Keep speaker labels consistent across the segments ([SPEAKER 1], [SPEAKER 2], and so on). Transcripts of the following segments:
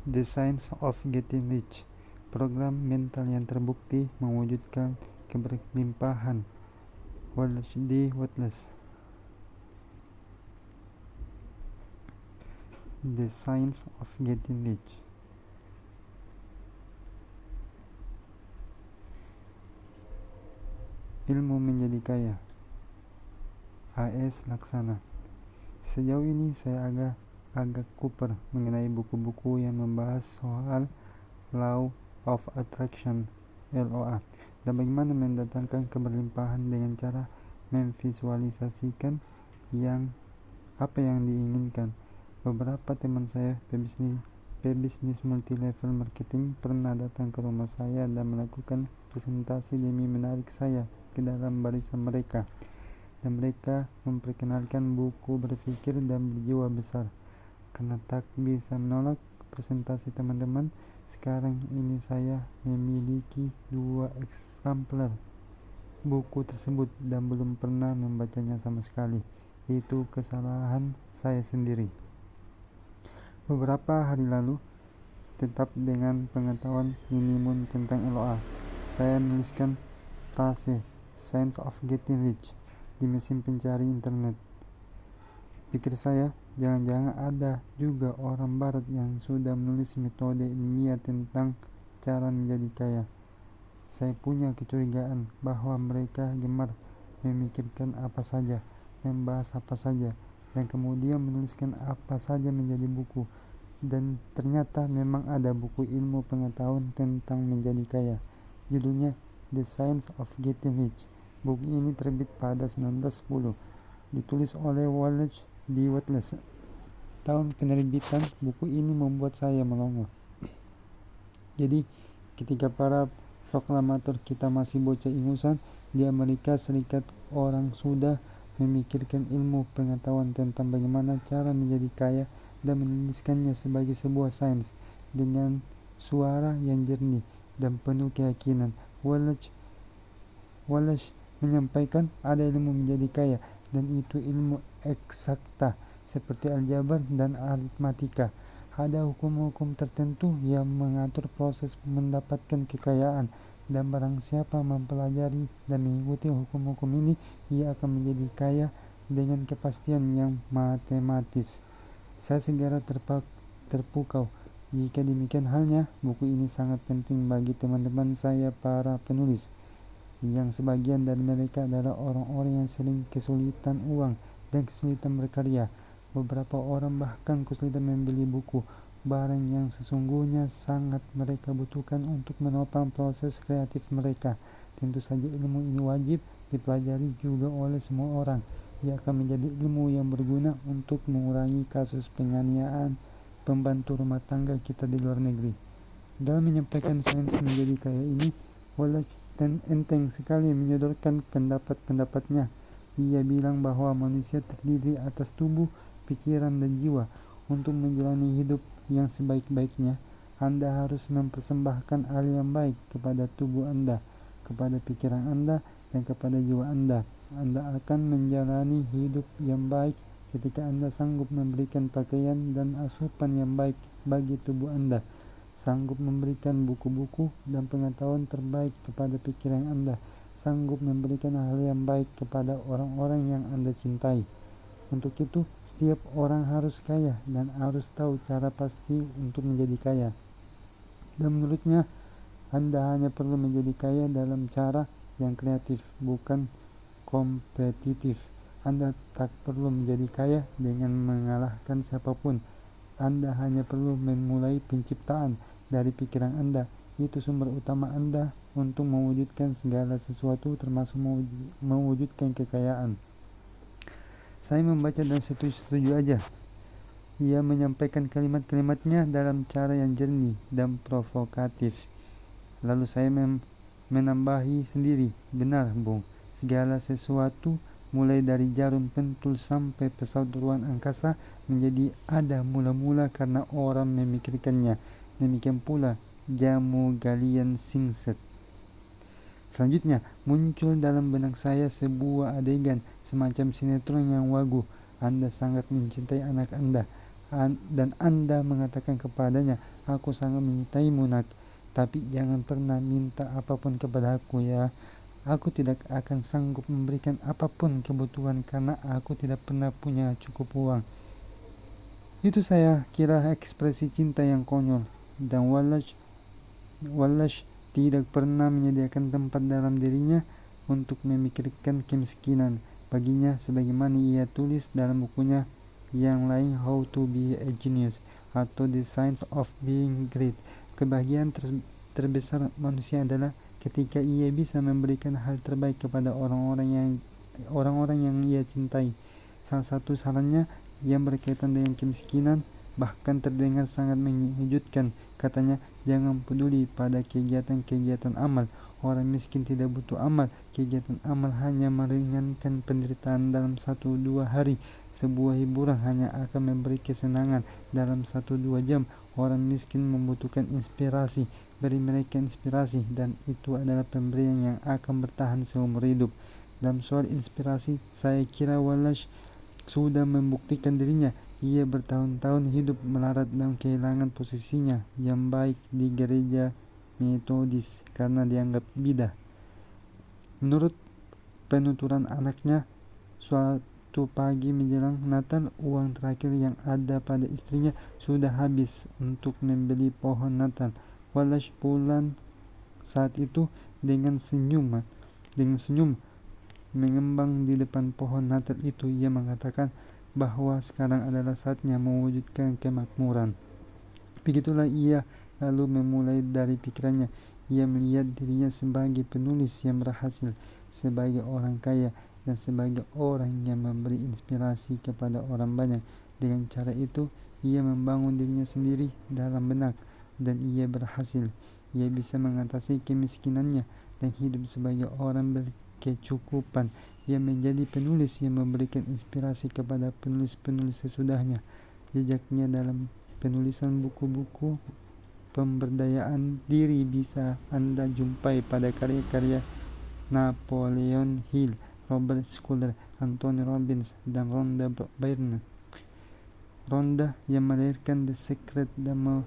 [SPEAKER 1] The Science of Getting Rich, program mental yang terbukti mewujudkan keberlimpahan. Wallace D. Wattles. The Science of Getting Rich. Ilmu menjadi kaya. A.S. Laksana. Sejauh ini saya agak kuper mengenai buku-buku yang membahas soal Law of Attraction (LOA) dan bagaimana mendatangkan keberlimpahan dengan cara memvisualisasikan apa yang diinginkan. Beberapa teman saya pebisnis multi-level marketing pernah datang ke rumah saya dan melakukan presentasi demi menarik saya ke dalam barisan mereka, dan mereka memperkenalkan buku Berpikir dan Berjiwa Besar. Karena tak bisa menolak presentasi teman-teman, sekarang ini saya memiliki 2 eksemplar buku tersebut dan belum pernah membacanya sama sekali. Itu kesalahan saya sendiri. Beberapa hari lalu, tetap dengan pengetahuan minimum tentang LOA, saya menuliskan frase Science of Getting Rich di mesin pencari internet. Pikir saya, jangan-jangan ada juga orang barat yang sudah menulis metode ilmiah tentang cara menjadi kaya. Saya punya kecurigaan bahwa mereka gemar memikirkan apa saja, membahas apa saja, dan kemudian menuliskan apa saja menjadi buku. Dan ternyata memang ada buku ilmu pengetahuan tentang menjadi kaya. Judulnya The Science of Getting Rich. Buku ini terbit pada 1910, ditulis oleh Wallace D. Wattles. Tahun penerbitan buku ini membuat saya melongo. Jadi, ketika para proklamator kita masih bocah ingusan di Amerika Serikat, orang sudah memikirkan ilmu pengetahuan tentang bagaimana cara menjadi kaya dan menuliskannya sebagai sebuah sains dengan suara yang jernih dan penuh keyakinan. Wallace menyampaikan ada ilmu menjadi kaya, dan itu ilmu eksakta seperti aljabar dan aritmatika. Ada hukum-hukum tertentu yang mengatur proses mendapatkan kekayaan, dan barang siapa mempelajari dan mengikuti hukum-hukum ini, ia akan menjadi kaya dengan kepastian yang matematis. Saya segera terpukau. Jika demikian halnya, buku ini sangat penting bagi teman-teman saya para penulis, yang sebagian dari mereka adalah orang-orang yang sering kesulitan uang dan kesulitan berkarya. Beberapa orang bahkan kesulitan membeli buku, barang yang sesungguhnya sangat mereka butuhkan untuk menopang proses kreatif mereka. Tentu saja ilmu ini wajib dipelajari juga oleh semua orang. Ia akan menjadi ilmu yang berguna untuk mengurangi kasus penganiayaan pembantu rumah tangga kita di luar negeri. Dalam menyampaikan sains menjadi kaya ini, Wallace enteng sekali menyodorkan pendapat-pendapatnya. Dia bilang bahwa manusia terdiri atas tubuh, pikiran, dan jiwa. Untuk menjalani hidup yang sebaik-baiknya, Anda harus mempersembahkan hal yang baik kepada tubuh Anda, kepada pikiran Anda, dan kepada jiwa Anda. Anda akan menjalani hidup yang baik ketika Anda sanggup memberikan pakaian dan asupan yang baik bagi tubuh Anda, sanggup memberikan buku-buku dan pengetahuan terbaik kepada pikiran Anda, sanggup memberikan hal yang baik kepada orang-orang yang Anda cintai. Untuk itu, setiap orang harus kaya dan harus tahu cara pasti untuk menjadi kaya. Dan menurutnya, Anda hanya perlu menjadi kaya dalam cara yang kreatif, bukan kompetitif. Anda tak perlu menjadi kaya dengan mengalahkan siapapun. Anda hanya perlu memulai penciptaan dari pikiran Anda. Itu sumber utama Anda untuk mewujudkan segala sesuatu, termasuk mewujudkan kekayaan. Saya membaca dan setuju aja. Ia menyampaikan kalimat-kalimatnya dalam cara yang jernih dan provokatif. Lalu saya menambahi sendiri, benar Bung, segala sesuatu mulai dari jarum pentul sampai pesawat ruang angkasa menjadi ada mula-mula karena orang memikirkannya. Demikian pula jamu galian singset. Selanjutnya, muncul dalam benak saya sebuah adegan semacam sinetron yang wagu. Anda sangat mencintai anak Anda. dan Anda mengatakan kepadanya, aku sangat menyintaimu nak, tapi jangan pernah minta apapun kepada aku ya. Aku tidak akan sanggup memberikan apapun kebutuhan karena aku tidak pernah punya cukup uang. Itu saya kira ekspresi cinta yang konyol, dan Wallace tidak pernah menyediakan tempat dalam dirinya untuk memikirkan kemiskinan. Baginya, sebagaimana ia tulis dalam bukunya yang lain, How to be a Genius atau The Science of Being Great, kebahagiaan terbesar manusia adalah ketika ia bisa memberikan hal terbaik kepada orang-orang yang ia cintai. Salah satu sarannya yang berkaitan dengan kemiskinan bahkan terdengar sangat mengejutkan. Katanya, jangan peduli pada kegiatan-kegiatan amal. Orang miskin tidak butuh amal. Kegiatan amal hanya meringankan penderitaan dalam 1-2 hari. Sebuah hiburan hanya akan memberi kesenangan dalam 1-2 jam. Orang miskin membutuhkan inspirasi. Beri mereka inspirasi, dan itu adalah pemberian yang akan bertahan seumur hidup. Dalam soal inspirasi, saya kira Wallace sudah membuktikan dirinya. Ia bertahun-tahun hidup melarat dan kehilangan posisinya yang baik di gereja Metodis karena dianggap bidah. Menurut penuturan anaknya, suatu pagi menjelang Natal, uang terakhir yang ada pada istrinya sudah habis untuk membeli pohon Natal. Wallace pulang saat itu dengan senyum mengembang di depan pohon Natal itu. Ia mengatakan bahwa sekarang adalah saatnya mewujudkan kemakmuran. Begitulah ia lalu memulai dari pikirannya. Ia melihat dirinya sebagai penulis yang berhasil, sebagai orang kaya, dan sebagai orang yang memberi inspirasi kepada orang banyak. Dengan cara itu, ia membangun dirinya sendiri dalam benak, dan ia berhasil. Ia bisa mengatasi kemiskinannya dan hidup sebagai orang berkecukupan. Ia menjadi penulis yang memberikan inspirasi kepada penulis-penulis sesudahnya. Jejaknya dalam penulisan buku-buku pemberdayaan diri bisa Anda jumpai pada karya-karya Napoleon Hill, Robert Schuller, Anthony Robbins, dan Rhonda Byrne. Rhonda yang melahirkan The Secret dan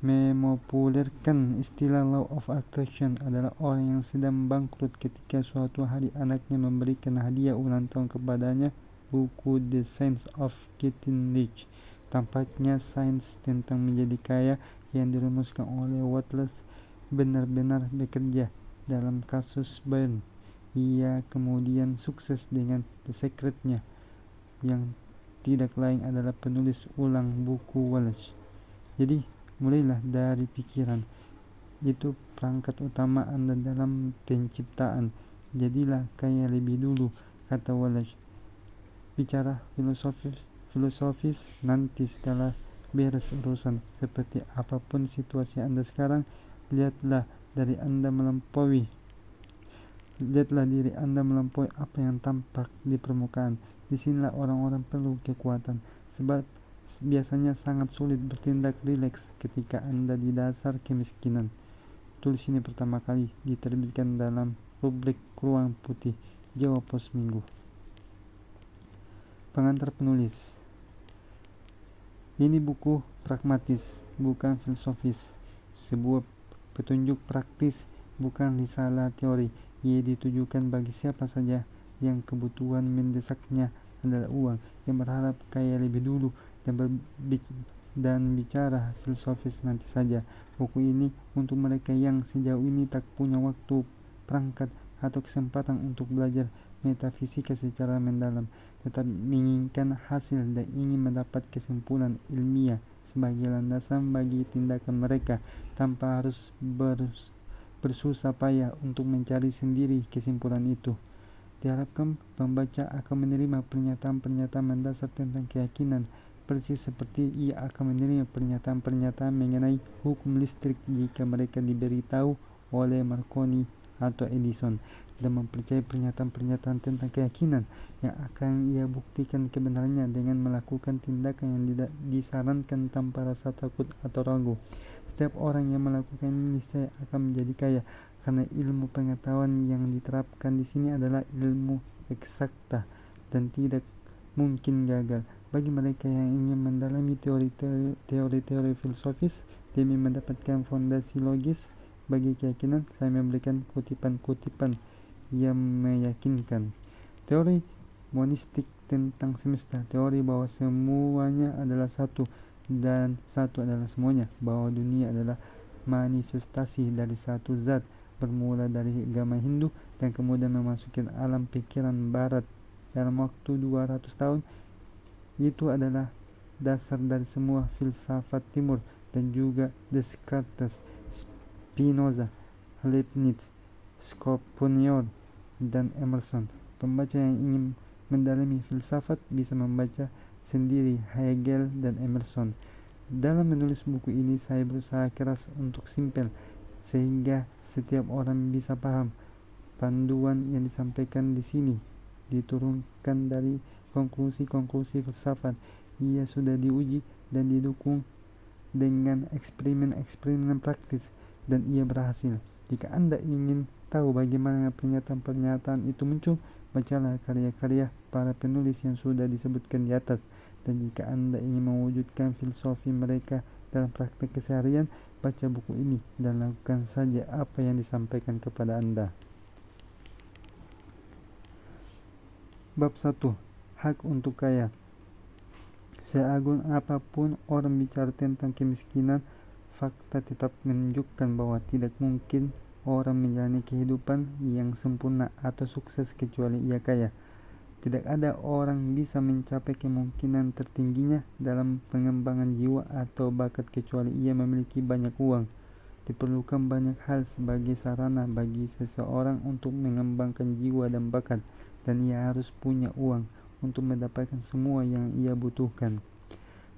[SPEAKER 1] memopulerkan istilah Law of Attraction adalah orang yang sedang bangkrut ketika suatu hari anaknya memberikan hadiah ulang tahun kepadanya buku The Science of Getting Rich. Tampaknya sains tentang menjadi kaya yang dirumuskan oleh Wallace benar-benar bekerja dalam kasus Byrne. Ia kemudian sukses dengan The Secret-nya, yang tidak lain adalah penulis ulang buku Wallace. Jadi mulailah dari pikiran. Itu perangkat utama Anda dalam penciptaan. Jadilah kaya lebih dulu, kata Wallace. Bicara filosofis nanti setelah beres urusan. Seperti apapun situasi Anda sekarang, lihatlah diri Anda melampaui apa yang tampak di permukaan. Disinilah orang-orang perlu kekuatan, sebab biasanya sangat sulit bertindak rileks ketika Anda di dasar kemiskinan. Tulis ini pertama kali diterbitkan dalam rubrik Ruang Putih, Jawa Pos Minggu. Pengantar penulis. Ini buku pragmatis, bukan filosofis. Sebuah petunjuk praktis, bukan risalah teori. Ia ditujukan bagi siapa saja yang kebutuhan mendesaknya adalah uang, yang berharap kaya lebih dulu, dan bicara filosofis nanti saja. Buku ini untuk mereka yang sejauh ini tak punya waktu, perangkat, atau kesempatan untuk belajar metafisika secara mendalam, tetap menginginkan hasil dan ingin mendapat kesimpulan ilmiah sebagai landasan bagi tindakan mereka tanpa harus bersusah payah untuk mencari sendiri kesimpulan itu. Diharapkan pembaca akan menerima pernyataan-pernyataan mendasar tentang keyakinan, persis seperti ia akan menerima pernyataan-pernyataan mengenai hukum listrik jika mereka diberitahu oleh Marconi atau Edison, dan mempercayai pernyataan-pernyataan tentang keyakinan yang akan ia buktikan kebenarannya dengan melakukan tindakan yang tidak disarankan tanpa rasa takut atau ragu. Setiap orang yang melakukan ini niscaya akan menjadi kaya, karena ilmu pengetahuan yang diterapkan di sini adalah ilmu eksakta dan tidak mungkin gagal. Bagi mereka yang ingin mendalami teori-teori filosofis demi mendapatkan fondasi logis bagi keyakinan, saya memberikan kutipan-kutipan yang meyakinkan. Teori monistik tentang semesta, teori bahwa semuanya adalah satu dan satu adalah semuanya, bahwa dunia adalah manifestasi dari satu zat, bermula dari agama Hindu dan kemudian memasuki alam pikiran barat dalam waktu 200 tahun. Itu adalah dasar dari semua filsafat timur, dan juga Descartes, Spinoza, Leibniz, Schopenhauer, dan Emerson. Pembaca yang ingin mendalami filsafat bisa membaca sendiri Hegel dan Emerson. Dalam menulis buku ini saya berusaha keras untuk simpel sehingga setiap orang bisa paham. Panduan yang disampaikan di sini diturunkan dari konklusi-konklusi filsafat. Ia sudah diuji dan didukung dengan eksperimen-eksperimen praktis, dan ia berhasil. Jika Anda ingin tahu bagaimana pernyataan-pernyataan itu muncul, bacalah karya-karya para penulis yang sudah disebutkan di atas. Dan jika Anda ingin mewujudkan filosofi mereka dalam praktek keseharian, baca buku ini dan lakukan saja apa yang disampaikan kepada Anda. Bab 1. Hak untuk kaya. Seagung apapun orang bicara tentang kemiskinan, fakta tetap menunjukkan bahwa tidak mungkin orang menjalani kehidupan yang sempurna atau sukses kecuali ia kaya. Tidak ada orang bisa mencapai kemungkinan tertingginya dalam pengembangan jiwa atau bakat kecuali ia memiliki banyak uang. Diperlukan banyak hal sebagai sarana bagi seseorang untuk mengembangkan jiwa dan bakat, dan ia harus punya uang untuk mendapatkan semua yang ia butuhkan.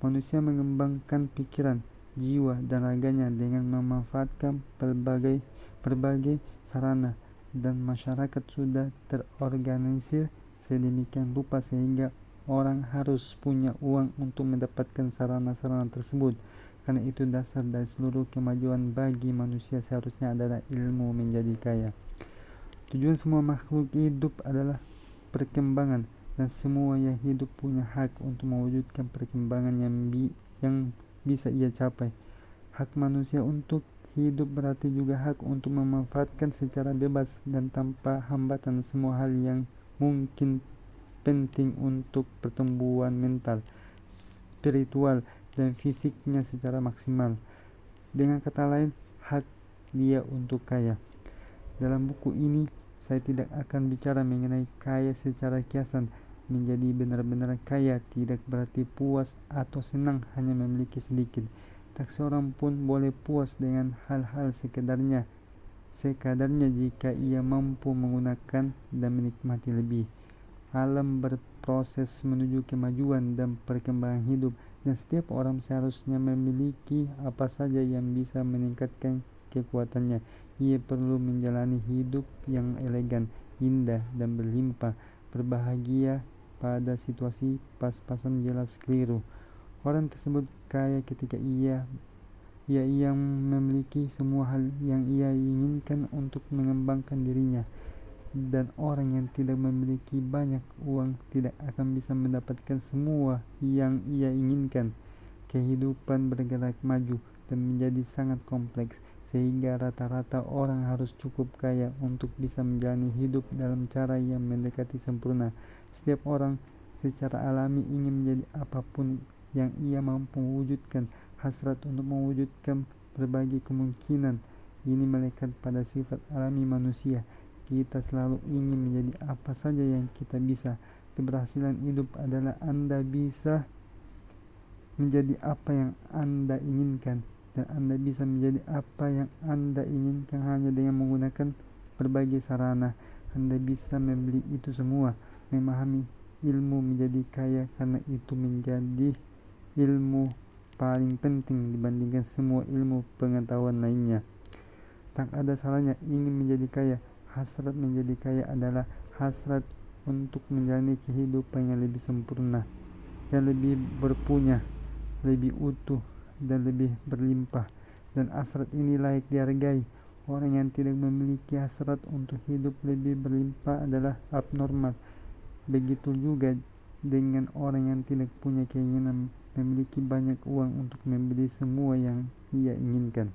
[SPEAKER 1] Manusia mengembangkan pikiran, jiwa, dan raganya dengan memanfaatkan berbagai sarana, dan masyarakat sudah terorganisir sedemikian rupa sehingga orang harus punya uang untuk mendapatkan sarana-sarana tersebut. Karena itu dasar dari seluruh kemajuan bagi manusia seharusnya adalah ilmu menjadi kaya. Tujuan semua makhluk hidup adalah perkembangan, dan semua yang hidup punya hak untuk mewujudkan perkembangan yang bisa ia capai. Hak manusia untuk hidup berarti juga hak untuk memanfaatkan secara bebas dan tanpa hambatan semua hal yang mungkin penting untuk pertumbuhan mental, spiritual, dan fisiknya secara maksimal. Dengan kata lain, hak dia untuk kaya. Dalam buku ini saya tidak akan bicara mengenai kaya secara kiasan. Menjadi benar-benar kaya tidak berarti puas atau senang hanya memiliki sedikit. Tak seorang pun boleh puas dengan hal-hal sekadarnya jika ia mampu menggunakan dan menikmati lebih. Alam berproses menuju kemajuan dan perkembangan hidup, dan setiap orang seharusnya memiliki apa saja yang bisa meningkatkan kekuatannya. Ia perlu menjalani hidup yang elegan, indah, dan berlimpah, berbahagia pada situasi pas-pasan jelas keliru. Orang tersebut kaya ketika ia yang memiliki semua hal yang ia inginkan untuk mengembangkan dirinya, dan orang yang tidak memiliki banyak uang tidak akan bisa mendapatkan semua yang ia inginkan. Kehidupan bergerak maju dan menjadi sangat kompleks, sehingga rata-rata orang harus cukup kaya untuk bisa menjalani hidup dalam cara yang mendekati sempurna. Setiap orang secara alami ingin menjadi apapun yang ia mampu mewujudkan. Hasrat untuk mewujudkan berbagai kemungkinan ini melekat pada sifat alami manusia. Kita selalu ingin menjadi apa saja yang kita bisa. Keberhasilan hidup adalah Anda bisa menjadi apa yang Anda inginkan, dan Anda bisa menjadi apa yang Anda inginkan hanya dengan menggunakan berbagai sarana. Anda bisa membeli itu semua. Memahami ilmu menjadi kaya karena itu menjadi ilmu paling penting dibandingkan semua ilmu pengetahuan lainnya. Tak ada salahnya ingin menjadi kaya. Hasrat menjadi kaya adalah hasrat untuk menjalani kehidupan yang lebih sempurna, yang lebih berpunya, lebih utuh, dan lebih berlimpah. Dan hasrat ini layak dihargai. Orang yang tidak memiliki hasrat untuk hidup lebih berlimpah adalah abnormal. Begitu juga dengan orang yang tidak punya keinginan memiliki banyak uang untuk membeli semua yang ia inginkan.